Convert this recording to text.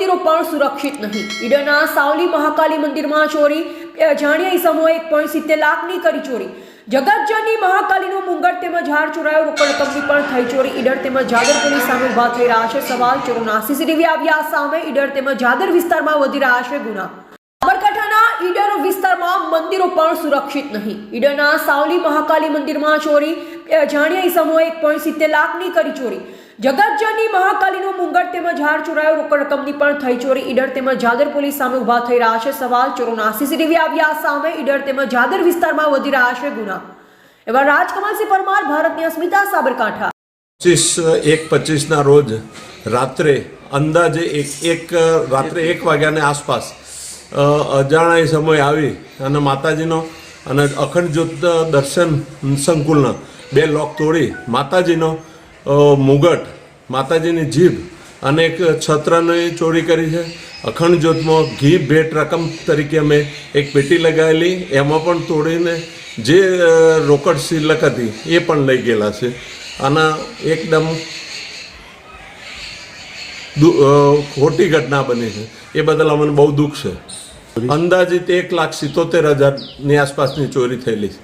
મંદિરો પણ સુરક્ષિત નહીં। ઈડરના સાવલી મહાકાલી મંદિરમાં ચોરી। અજાણ્યા ઈસમોએ 1.70 લાખની કરી ચોરી। જગતજનની મહાકાલીનો મુંગટ તેમજ હાર ચોરાયો। રોકડ રકમની પણ થઈ ચોરી। ઈડર તેમજ જાદર પોલીસ સામે ઉભા થઈ રહ્યા છે સવાલ। ચોરોના સીસીટીવી આવ્યા સામે। ઈડર તેમજ જાદર વિસ્તારમાં વધી રહ્યા છે ગુના। સાબરકાંઠાના ઈડર વિસ્તારમાં મંદિરો પણ સુરક્ષિત નહીં। ઈડરના સાવલી મહાકાલી મંદિરમાં ચોરી। અજાણ્યા ઈસમોએ 1.70 લાખની કરી ચોરી। જગતજનની મહાકાલીનો મુંગટ તેમજ હાર ચોરાયો। રોકડ રકમની પણ થઈ ચોરી। ઈડર તેમજ જાદર પોલીસ સામે ઉભા થઈ રહ્યા છે સવાલ। ચોરોના સીસીટીવી આવ્યા સામે। ઈડર તેમજ જાદર વિસ્તારમાં વધી રહ્યા છે ગુના। એવા રાજકમલસિંહ પરમાર, ભારતની અસ્મિતા, સાબરકાંઠા। 25 રોજ રાત્રે અંદાજે રાત્રે 1 વાગ્યાની આસપાસ અજાણ્યા સમયે આવી અને માતાજીનો અને અખંડ જ્યોત દર્શન સંકુલના 2 લોક તોડી માતાજીનો મુગટ, માતાજીની જીભ અને એક છત્રની ચોરી કરી છે। અખંડ જ્યોતમાં ઘી ભેટ રકમ તરીકે અમે એક પેટી લગાવેલી, એમાં પણ તોડીને જે રોકડ શિલ્લક હતી એ પણ લઈ ગયેલા છે। આના એકદમ ખોટી ઘટના બની છે, એ બદલ અમને બહુ દુઃખ છે। અંદાજિત 1,77,000ની આસપાસની ચોરી થયેલી છે।